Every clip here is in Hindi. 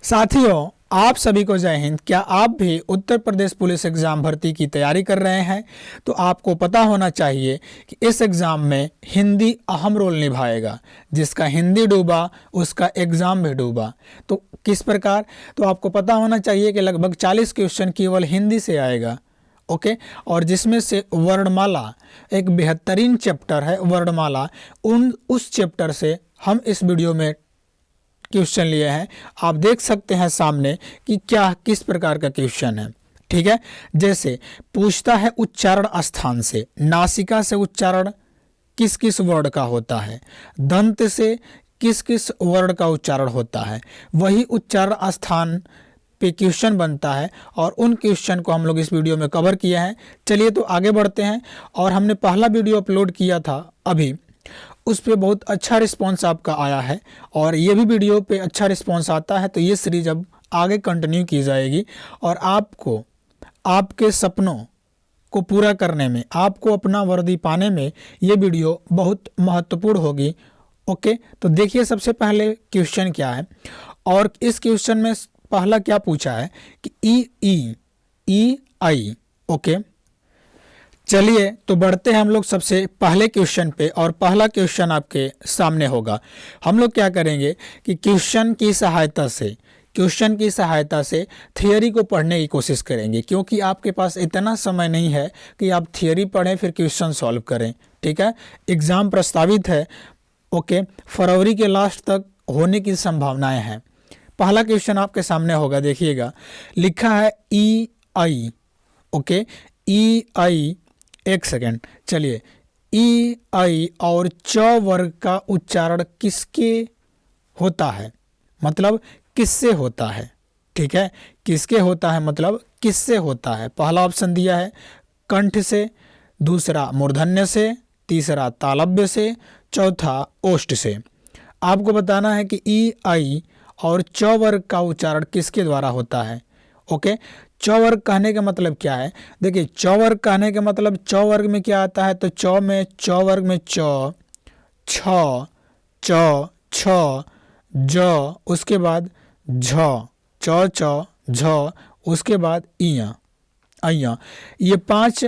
साथियों, आप सभी को जय हिंद। क्या आप भी उत्तर प्रदेश पुलिस एग्जाम भर्ती की तैयारी कर रहे हैं? तो आपको पता होना चाहिए कि इस एग्ज़ाम में हिंदी अहम रोल निभाएगा। जिसका हिंदी डूबा उसका एग्ज़ाम भी डूबा। तो किस प्रकार? तो आपको पता होना चाहिए कि लगभग 40 क्वेश्चन केवल हिंदी से आएगा। ओके, और जिसमें से वर्णमाला एक बेहतरीन चैप्टर है। वर्णमाला उस चैप्टर से हम इस वीडियो में क्वेश्चन लिए हैं। आप देख सकते हैं सामने कि क्या किस प्रकार का क्वेश्चन है। ठीक है, जैसे पूछता है उच्चारण स्थान से, नासिका से उच्चारण किस किस वर्ड का होता है, दंत से किस किस वर्ड का उच्चारण होता है, वही उच्चारण स्थान पे क्वेश्चन बनता है। और उन क्वेश्चन को हम लोग इस वीडियो में कवर किए हैं। चलिए तो आगे बढ़ते हैं। और हमने पहला वीडियो अपलोड किया था अभी, उस पर बहुत अच्छा रिस्पांस आपका आया है। और ये भी वीडियो पे अच्छा रिस्पांस आता है तो ये सीरीज अब आगे कंटिन्यू की जाएगी। और आपको आपके सपनों को पूरा करने में, आपको अपना वर्दी पाने में ये वीडियो बहुत महत्वपूर्ण होगी। ओके, तो देखिए सबसे पहले क्वेश्चन क्या है। और इस क्वेश्चन में पहला क्या पूछा है कि ई आई। ओके, चलिए तो बढ़ते हैं हम लोग सबसे पहले क्वेश्चन पे। और पहला क्वेश्चन आपके सामने होगा। हम लोग क्या करेंगे कि क्वेश्चन की सहायता से थियरी को पढ़ने की कोशिश करेंगे, क्योंकि आपके पास इतना समय नहीं है कि आप थियरी पढ़ें फिर क्वेश्चन सॉल्व करें। ठीक है, एग्ज़ाम प्रस्तावित है। ओके, फरवरी के लास्ट तक होने की संभावनाएं हैं। पहला क्वेश्चन आपके सामने होगा, देखिएगा लिखा है ई आई। ओके, ई आई, एक सेकेंड, चलिए। ई आई और च वर्ग का उच्चारण किसके होता है, मतलब किससे होता है। ठीक है, किसके होता है मतलब किससे होता है। पहला ऑप्शन दिया है कंठ से, दूसरा मूर्धन्य से, तीसरा तालव्य से, चौथा ओष्ठ से। आपको बताना है कि ई आई और च वर्ग का उच्चारण किसके द्वारा होता है। ओके, च वर्ग कहने का मतलब क्या है? देखिए, च वर्ग कहने का मतलब च वर्ग में क्या आता है, तो च वर्ग में च, छ, च, छ, ज, उसके बाद झ, च, झ, उसके बाद इया, अया, ये 5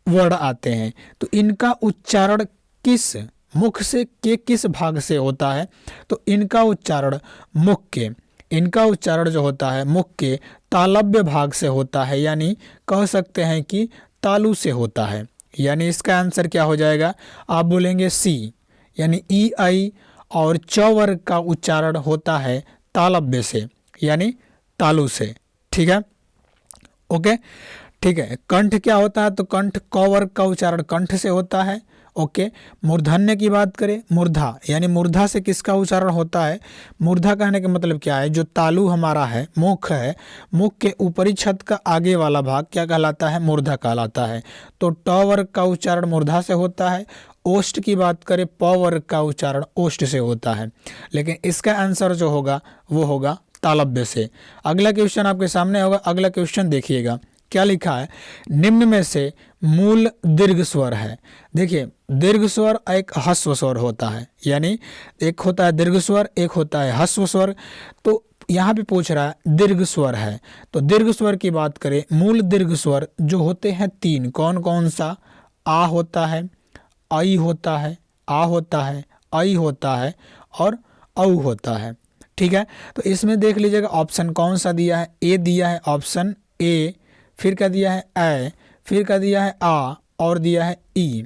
वर्ड आते हैं। तो इनका उच्चारण किस मुख से के किस भाग से होता है? तो इनका उच्चारण मुख के, इनका उच्चारण जो होता है मुख के तालव्य भाग से होता है, यानी कह सकते हैं कि तालु से होता है। यानी इसका आंसर क्या हो जाएगा? आप बोलेंगे सी, यानी ई आई और च वर्ग का उच्चारण होता है तालव्य से, यानी तालु से। ठीक है, ओके, ठीक है। कंठ क्या होता है? तो कंठ क वर्ग का उच्चारण कंठ से होता है। ओके, मूर्धन्य की बात करें, मूर्धा, यानी मूर्धा से किसका उच्चारण होता है? मूर्धा कहने का मतलब क्या है? जो तालु हमारा है, मुख है, मुख के ऊपरी छत का आगे वाला भाग क्या कहलाता है? मूर्धा कहलाता है। तो ट वर्ग का उच्चारण मूर्धा से होता है। ओष्ठ की बात करें, प वर्ग का उच्चारण ओष्ठ से होता है। लेकिन इसका आंसर जो होगा वो होगा तालव्य से। अगला क्वेश्चन आपके सामने होगा। अगला क्वेश्चन देखिएगा क्या लिखा है। निम्न में से मूल दीर्घ स्वर है। देखिए, दीर्घ स्वर एक ह्रस्व स्वर होता है, यानी एक होता है दीर्घ स्वर, एक होता है ह्रस्व स्वर। तो यहाँ पे पूछ रहा है दीर्घ स्वर है। तो दीर्घ स्वर की बात करें, मूल दीर्घ स्वर जो होते हैं 3, कौन कौन सा? आ होता है, आई होता है, आ होता है, आई होता है, और औ होता है। ठीक है, तो इसमें देख लीजिएगा ऑप्शन कौन सा दिया है। ए दिया है ऑप्शन ए, फिर क्या दिया है ए, फिर क्या दिया है आ, और दिया है ई।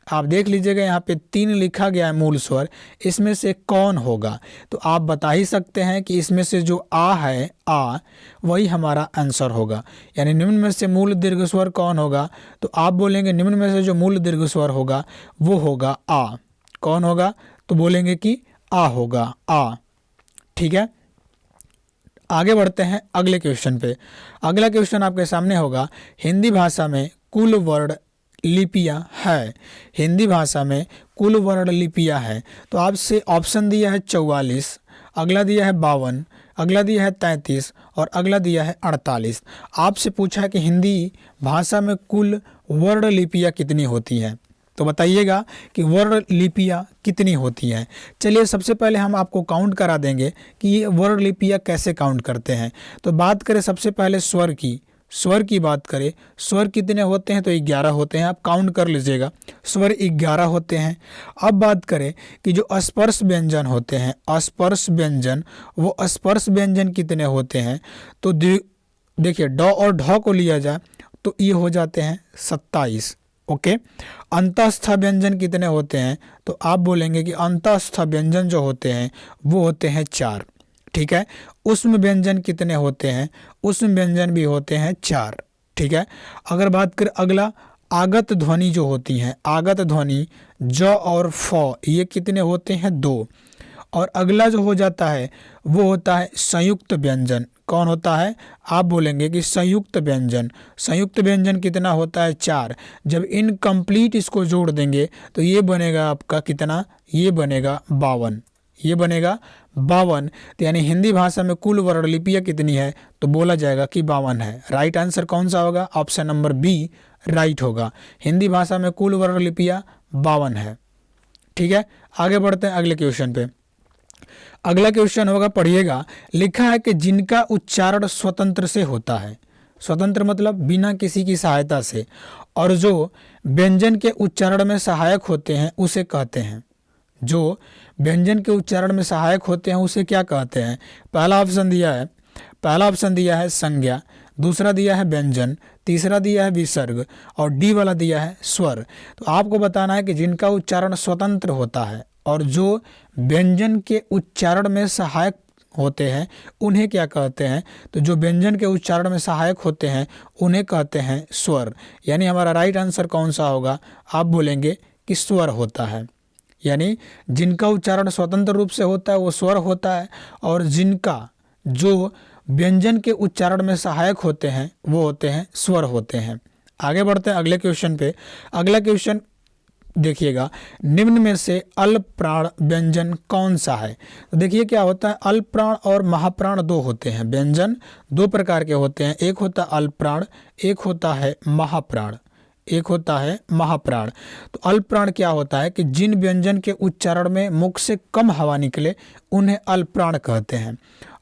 आप देख लीजिएगा यहाँ पे 3 लिखा गया है मूल स्वर, इसमें से कौन होगा? तो आप बता ही सकते हैं कि इसमें से जो आ है, आ, वही हमारा आंसर होगा। यानी निम्न में से मूल दीर्घ स्वर कौन होगा? तो आप बोलेंगे निम्न में से जो मूल दीर्घ स्वर होगा वो होगा आ। कौन होगा? तो बोलेंगे कि आ होगा, आ। ठीक है, आगे बढ़ते हैं अगले क्वेश्चन पे। अगला क्वेश्चन आपके सामने होगा। हिंदी भाषा में कुल वर्ण लिपियां है। हिंदी भाषा में कुल वर्ण लिपियां है। तो आपसे ऑप्शन दिया है 44, अगला दिया है 52, अगला दिया है 33, और अगला दिया है 48। आपसे पूछा है कि हिंदी भाषा में कुल वर्ण लिपियां कितनी होती हैं। तो बताइएगा कि वर्ण लिपियाँ कितनी होती हैं। चलिए सबसे पहले हम आपको काउंट करा देंगे कि ये वर्ण लिपियाँ कैसे काउंट करते हैं। तो बात करें सबसे पहले स्वर की बात करें, स्वर कितने होते हैं तो 11 होते हैं, आप काउंट कर लीजिएगा, स्वर 11 होते हैं। अब बात करें कि जो स्पर्श व्यंजन होते हैं, स्पर्श व्यंजन, वो स्पर्श व्यंजन कितने होते हैं तो देखिए ड और ढ को लिया जाए तो ये हो जाते हैं 27। ओके, अंतस्थ व्यंजन कितने होते हैं तो आप बोलेंगे कि अंतस्थ व्यंजन जो होते हैं वो होते हैं 4। ठीक है, उष्म व्यंजन कितने होते हैं, उष्म व्यंजन भी होते हैं 4। ठीक है, अगर बात करें अगला आगत ध्वनि जो होती हैं, आगत ध्वनि ज और फ, ये कितने होते हैं 2। और अगला जो हो जाता है वो होता है संयुक्त व्यंजन। कौन होता है, आप बोलेंगे कि संयुक्त व्यंजन, संयुक्त व्यंजन कितना होता है 4। जब इनकम्प्लीट इसको जोड़ देंगे तो ये बनेगा आपका कितना, ये बनेगा 52, ये बनेगा 52। तो यानी हिंदी भाषा में कुल वर्ण लिपियाँ कितनी है तो बोला जाएगा कि 52 है। राइट आंसर कौन सा होगा, ऑप्शन नंबर बी राइट होगा। हिंदी भाषा में कुल वर्ण लिपियाँ 52 है। ठीक है, आगे बढ़ते हैं अगले क्वेश्चन पे। अगला क्वेश्चन होगा, पढ़िएगा, लिखा है कि जिनका उच्चारण स्वतंत्र से होता है, स्वतंत्र मतलब बिना किसी की सहायता से, और जो व्यंजन के उच्चारण में सहायक होते हैं उसे कहते हैं, जो व्यंजन के उच्चारण में सहायक होते हैं उसे क्या कहते हैं। पहला ऑप्शन दिया है संज्ञा, दूसरा दिया है व्यंजन, तीसरा दिया है विसर्ग और डी वाला दिया है स्वर। तो आपको बताना है कि जिनका उच्चारण स्वतंत्र होता है और जो व्यंजन के उच्चारण में सहायक होते हैं उन्हें क्या कहते हैं। तो जो व्यंजन के उच्चारण में सहायक होते हैं उन्हें कहते हैं स्वर। यानी हमारा राइट आंसर कौन सा होगा, आप बोलेंगे कि स्वर होता है। यानी जिनका उच्चारण स्वतंत्र रूप से होता है वो स्वर होता है, और जिनका जो व्यंजन के उच्चारण में सहायक होते हैं वो होते हैं स्वर होते हैं। आगे बढ़ते हैं अगले क्वेश्चन पे। अगला क्वेश्चन देखिएगा, निम्न में से अल्प प्राण व्यंजन कौन सा है। तो देखिए क्या होता है, अल्प प्राण और महाप्राण दो होते हैं, व्यंजन दो प्रकार के होते हैं, एक होता है अल्प प्राण, एक होता है महाप्राण, एक होता है महाप्राण। तो अल्प प्राण क्या होता है कि जिन व्यंजन के उच्चारण में मुख से कम हवा निकले उन्हें अल्प प्राण कहते हैं,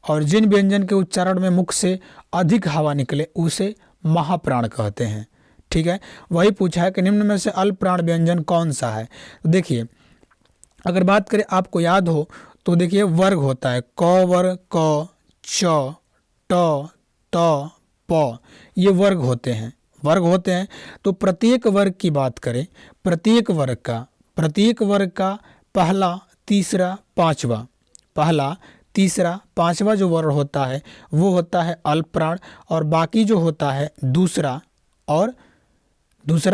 और जिन व्यंजन के उच्चारण में मुख से अधिक हवा निकले उसे महाप्राण कहते हैं। ठीक है, वही पूछा है कि निम्न में से अल्प प्राण व्यंजन कौन सा है। तो देखिए अगर बात करें, आपको याद हो तो देखिए वर्ग होता है, क वर्ग, क, च, ट, त, प, ये वर्ग होते हैं, वर्ग होते हैं। तो प्रत्येक वर्ग की बात करें, प्रत्येक वर्ग का पहला, तीसरा, पांचवा, पहला, तीसरा, पांचवा जो वर्ण होता है वो होता है अल्प प्राण, और बाकी जो होता है दूसरा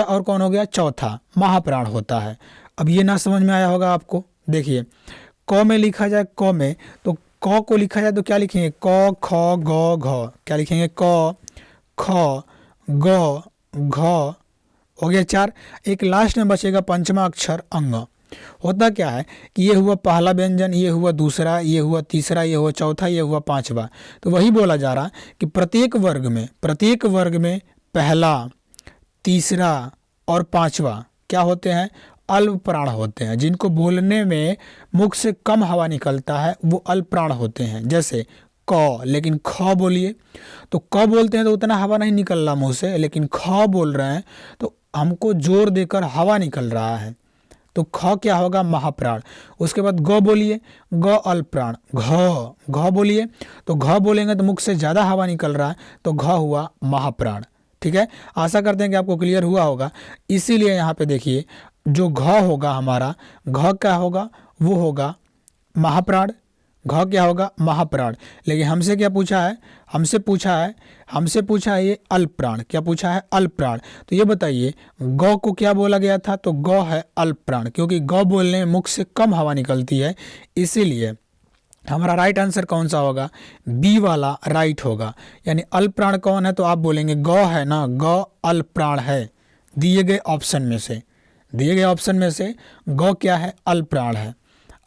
और कौन हो गया, चौथा महाप्राण होता है। अब ये ना समझ में आया होगा आपको। देखिए क में लिखा जाए, क में तो क को लिखा जाए तो क्या लिखेंगे, क, ख, ग, घ, क्या लिखेंगे, क, ख, ग, घ, हो गया 4। एक लास्ट में बचेगा पंचमा अक्षर अंग। होता क्या है कि ये हुआ पहला व्यंजन, ये हुआ दूसरा, ये हुआ तीसरा, ये हुआ चौथा, ये हुआ पांचवा। तो वही बोला जा रहा कि प्रत्येक वर्ग में पहला, तीसरा और पांचवा क्या होते हैं, अल्प प्राण होते हैं। जिनको बोलने में मुख से कम हवा निकलता है वो अल्प प्राण होते हैं। जैसे क, लेकिन ख बोलिए तो क बोलते हैं तो उतना हवा नहीं निकल रहा मुंह से, लेकिन ख बोल रहे हैं तो हमको जोर देकर हवा निकल रहा है, तो ख क्या होगा, महाप्राण। उसके बाद ग बोलिए, ग अल्प प्राण। घ बोलिए तो घ बोलेंगे तो मुख से ज़्यादा हवा निकल रहा है तो घ हुआ महाप्राण। ठीक है, आशा करते हैं कि आपको क्लियर हुआ होगा। इसीलिए यहाँ पे देखिए जो घ होगा हमारा, घ क्या होगा, वो होगा महाप्राण, घ क्या होगा, महाप्राण। लेकिन हमसे क्या पूछा है, हमसे पूछा है ये अल्प प्राण। क्या पूछा है, अल्प प्राण। तो ये बताइए ग को क्या बोला गया था, तो ग है अल्प प्राण, क्योंकि ग बोलने में मुख से कम हवा निकलती है, इसीलिए हमारा राइट आंसर कौन सा होगा, बी वाला राइट होगा। यानी अल्प प्राण कौन है, तो आप बोलेंगे ग है ना, ग अल्प प्राण है। दिए गए ऑप्शन में से ग क्या है, अल्प प्राण है।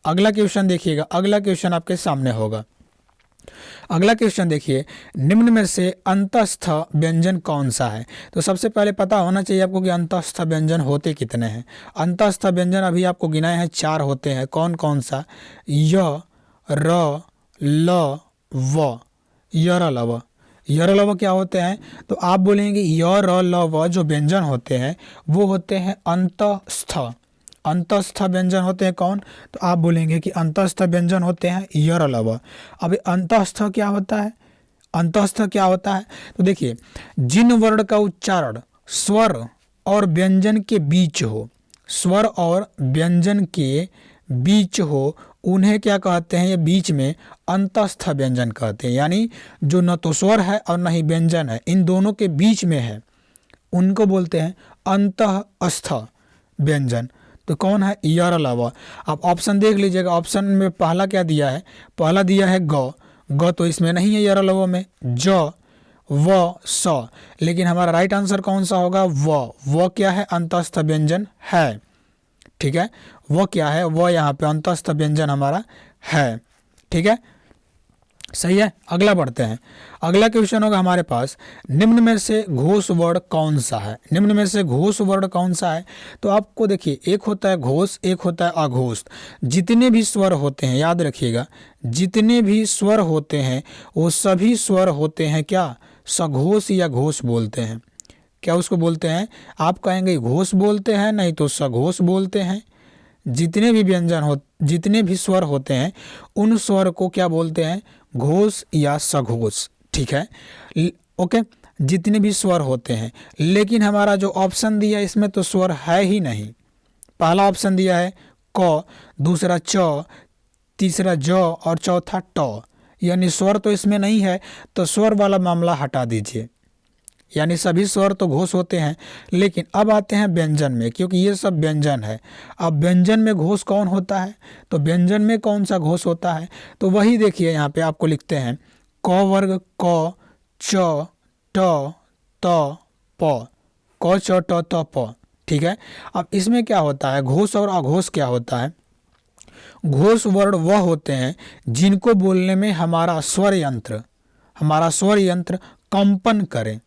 अगला क्वेश्चन देखिएगा, अगला क्वेश्चन आपके सामने होगा। अगला क्वेश्चन देखिए, निम्न में से अंतस्थ व्यंजन कौन सा है। तो सबसे पहले पता होना चाहिए आपको कि अंतस्थ व्यंजन होते कितने हैं। अंतस्थ व्यंजन अभी आपको गिनाए हैं 4 होते हैं। कौन कौन सा? य, र, ल, व। य, र, ल, व। य, र, ल, व क्या होते हैं? तो आप बोलेंगे य, र, ल, व जो व्यंजन होते हैं वो होते हैं अंतस्थ। अंतस्थ व्यंजन होते हैं कौन? तो आप बोलेंगे कि अंतस्थ व्यंजन होते हैं य, र, ल, व। अब अंतस्थ क्या होता है? अंतस्थ क्या होता है? तो देखिए, जिन वर्ण का उच्चारण स्वर और व्यंजन के बीच हो, स्वर और व्यंजन के बीच हो, उन्हें क्या कहते हैं? ये बीच में अंतस्थ व्यंजन कहते हैं। यानी जो न तो स्वर है और न ही व्यंजन है, इन दोनों के बीच में है, उनको बोलते हैं अंतःस्थ व्यंजन। तो कौन है? य, र, ल, व। आप ऑप्शन देख लीजिएगा, ऑप्शन में पहला क्या दिया है? पहला दिया है ग। ग तो इसमें नहीं है य, र, ल, व में। ज, व, स। लेकिन हमारा राइट आंसर कौन सा होगा? व। व क्या है? अंतस्थ व्यंजन है। ठीक है, वो क्या है? वो यहाँ पे अंतस्थ व्यंजन हमारा है। ठीक है, सही है। अगला बढ़ते हैं। अगला क्वेश्चन होगा हमारे पास, निम्न में से घोष वर्ण कौन सा है। निम्न में से घोष वर्ण कौन सा है? तो आपको देखिए, एक होता है घोष, एक होता है अघोष। जितने भी स्वर होते हैं, याद रखिएगा, जितने भी स्वर होते हैं वो सभी स्वर होते हैं क्या? सघोष या घोष बोलते हैं। क्या उसको बोलते हैं? आप कहेंगे घोष बोलते हैं, नहीं तो सघोष बोलते हैं। जितने भी व्यंजन हो, जितने भी स्वर होते हैं उन स्वर को क्या बोलते हैं? घोष या सघोष। ठीक है, ओके, जितने भी स्वर होते हैं। लेकिन हमारा जो ऑप्शन दिया इसमें तो स्वर है ही नहीं। पहला ऑप्शन दिया है क, दूसरा च, तीसरा ज और चौथा ट, यानी स्वर तो इसमें नहीं है। तो स्वर वाला मामला हटा दीजिए, यानी सभी स्वर तो घोष होते हैं। लेकिन अब आते हैं व्यंजन में, क्योंकि ये सब व्यंजन है। अब व्यंजन में घोष कौन होता है? तो व्यंजन में कौन सा घोष होता है? तो वही देखिए, यहाँ पे आपको लिखते हैं क वर्ग क, च, ट, त, प। क, च, ट, त, प। ठीक है, अब इसमें क्या होता है? घोष और अघोष क्या होता है? घोष वर्ण वह होते हैं जिनको बोलने में हमारा स्वर यंत्र कंपन करे,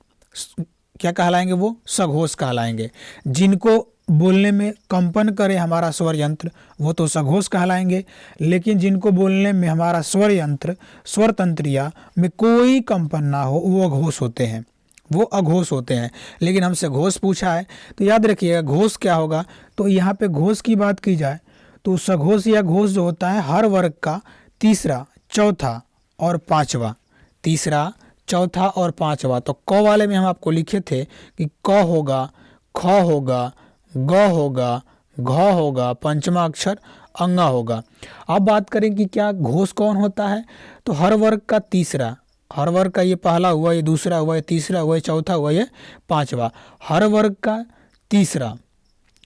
क्या कहलाएंगे? वो सघोष कहलाएंगे। जिनको बोलने में कंपन करे हमारा स्वर यंत्र, वो तो सघोष कहलाएंगे। लेकिन जिनको बोलने में हमारा स्वर यंत्र, स्वर तंत्रिया में कोई कंपन ना हो, वो अघोष होते हैं, वो अघोष होते हैं। लेकिन हमसे घोष पूछा है, तो याद रखिएगा घोष क्या होगा। तो यहाँ पे घोष की बात की जाए तो सघोष या घोष जो होता है हर वर्ग का तीसरा, चौथा और पांचवा। तीसरा, चौथा और पांचवा। तो क वाले में हम आपको लिखे थे कि क होगा, ख होगा, ग होगा, घ होगा, पंचमा अक्षर अंगा होगा। अब बात करें कि क्या घोष कौन होता है? तो हर वर्ग का तीसरा, हर वर्ग का ये पहला हुआ, ये दूसरा हुआ, ये तीसरा हुआ, ये चौथा हुआ, ये पांचवा। हर वर्ग का तीसरा,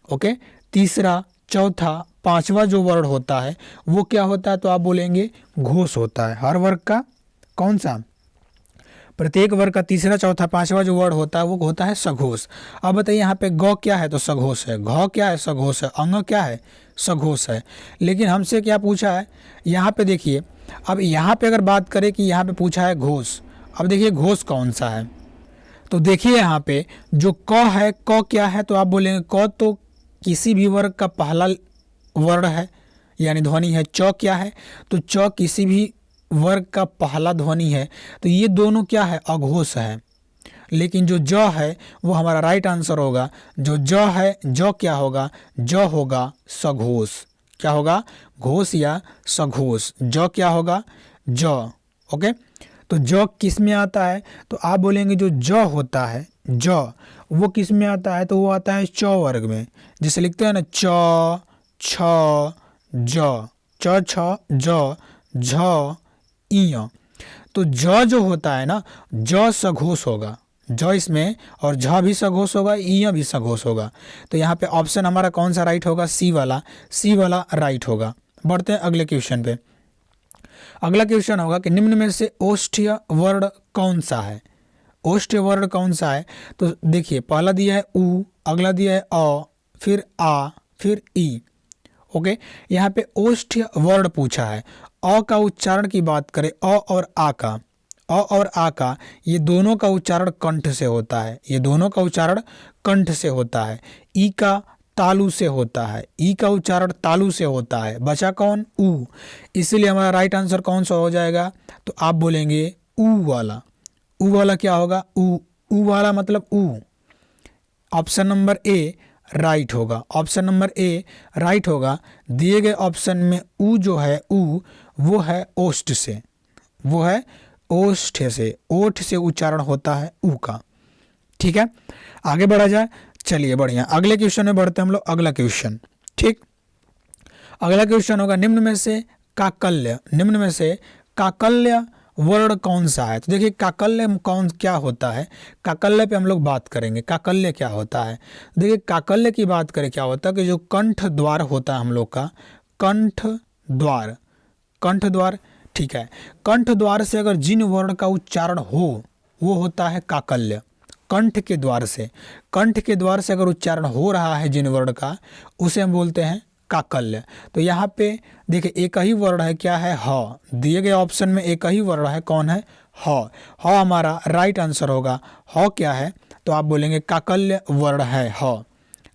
ओके, तीसरा, चौथा, पांचवा जो वर्ण होता है वो क्या होता है? तो आप बोलेंगे घोष होता है। हर वर्ग का कौन सा? प्रत्येक वर्ग का तीसरा, चौथा, पांचवा जो वर्ण होता है वो होता है सघोष। अब बताइए यहाँ पे ग क्या है? तो सघोष है। घ क्या है? सघोष है। अंग क्या है? सघोष है। लेकिन हमसे क्या पूछा है? यहाँ पे देखिए, अब यहाँ पे अगर बात करें कि यहाँ पे पूछा है घोष, अब देखिए घोष कौन सा है। तो देखिए यहाँ पे जो क है, क क्या है? तो आप बोलेंगे क तो किसी भी वर्ग का पहला वर्ण है, यानी ध्वनि है। च क्या है? तो च किसी भी वर्ग का पहला ध्वनि है। तो ये दोनों क्या है? अघोष है। लेकिन जो ज है वो हमारा राइट आंसर होगा। जो ज है, ज क्या होगा? ज होगा सघोष। क्या होगा? घोष या सघोष। ज क्या होगा? ज। ओके, तो ज किस में आता है? तो आप बोलेंगे जो ज होता है, ज, वो किस में आता है? तो वो आता है च वर्ग में। जिसे लिखते हैं ना च, छ, ज, च, छ, ज, झ, इय। तो ज जो होता है ना, ज सघोष होगा। ज इसमें और झ भी सघोष होगा, इय भी सघोष होगा। तो यहाँ पे ऑप्शन हमारा कौन सा राइट होगा? सी वाला। सी वाला राइट होगा। बढ़ते हैं अगले क्वेश्चन पे। अगला क्वेश्चन होगा कि निम्न में से ओष्ठ्य वर्ण कौन सा है? ओष्ठ्य वर्ण कौन सा है? तो देखिए, पहला दिया है उ, अगला दिया है अ, फिर आ, फिर ई। ओके, यहाँ पे ओष्ठ्य वर्ण पूछा है। अ का उच्चारण की बात करें, अ और आ का ये दोनों का उच्चारण कंठ से होता है, ये दोनों का उच्चारण कंठ से होता है। ई का तालु से होता है, ई का उच्चारण तालु से होता है। बचा कौन? ऊ। इसलिए हमारा राइट आंसर कौन सा हो जाएगा? तो आप बोलेंगे ऊ वाला। ऊ वाला क्या होगा? ऊ। ऊ वाला मतलब ऊ। ऑप्शन नंबर ए राइट होगा, ऑप्शन नंबर ए राइट होगा। दिए गए ऑप्शन में ऊ जो है, ऊ वो है ओष्ठ से, वो है ओष्ठ से, ओठ से उच्चारण होता है ऊ का। ठीक है, आगे बढ़ा जाए। चलिए बढ़िया, अगले क्वेश्चन में बढ़ते हैं हम लोग। अगला क्वेश्चन, ठीक, अगला क्वेश्चन होगा निम्न में से काकल्य, निम्न में से काकल्य वर्ण कौन सा है? तो देखिए काकल्य कौन क्या होता है, काकल्य पे हम लोग बात करेंगे। काकल्य क्या होता है? देखिए काकल्य की बात करें क्या होता है कि जो कंठ द्वार होता है हम लोग का, कंठ द्वार, कंठ द्वार, ठीक है, कंठ द्वार से अगर जिन वर्ण का उच्चारण हो वो होता है काकल्य। कंठ के द्वार से, कंठ के द्वार से अगर उच्चारण हो रहा है जिन वर्ण का, उसे हम बोलते हैं काकल्य। तो यहाँ पे देखिए एक ही वर्ण है, क्या है? ह। दिए गए ऑप्शन में एक ही वर्ण है, कौन है? ह। ह हमारा राइट आंसर होगा। ह क्या है? तो आप बोलेंगे काकल्य वर्ण है ह।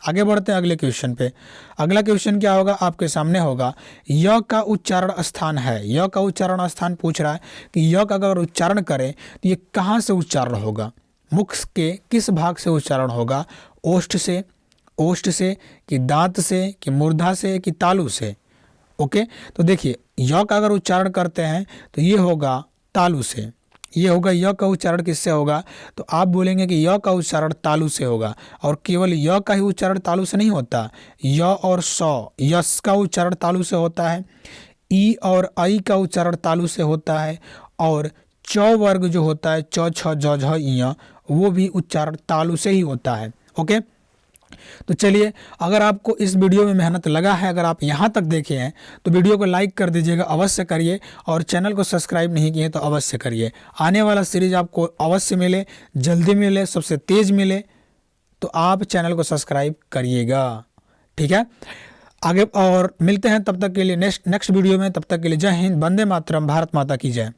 आगे बढ़ते हैं अगले क्वेश्चन पे। अगला क्वेश्चन क्या होगा आपके सामने होगा, य का उच्चारण स्थान है। य का उच्चारण स्थान पूछ रहा है कि य का अगर उच्चारण करें तो ये कहाँ से उच्चारण होगा? मुख के किस भाग से उच्चारण होगा? ओष्ठ से, ओष्ठ से कि दांत से कि मूर्धा से कि तालु से? ओके, तो देखिए य का अगर उच्चारण करते हैं तो ये होगा तालु से, ये होगा। य का उच्चारण किससे होगा? तो आप बोलेंगे कि य का उच्चारण तालु से होगा। और केवल य का ही उच्चारण तालु से नहीं होता, य और स, यस का उच्चारण तालु से होता है, ई और आई का उच्चारण तालु से होता है, और च वर्ग जो होता है, च छ ज झ इ, वो भी उच्चारण तालु से ही होता है। ओके, तो चलिए, अगर आपको इस वीडियो में मेहनत लगा है, अगर आप यहाँ तक देखे हैं तो वीडियो को लाइक कर दीजिएगा, अवश्य करिए। और चैनल को सब्सक्राइब नहीं किए तो अवश्य करिए। आने वाला सीरीज आपको अवश्य मिले, जल्दी मिले, सबसे तेज मिले, तो आप चैनल को सब्सक्राइब करिएगा। ठीक है, आगे और मिलते हैं तब तक के लिए नेक्स्ट वीडियो में। तब तक के लिए जय हिंद, वंदे मातरम, भारत माता की जय।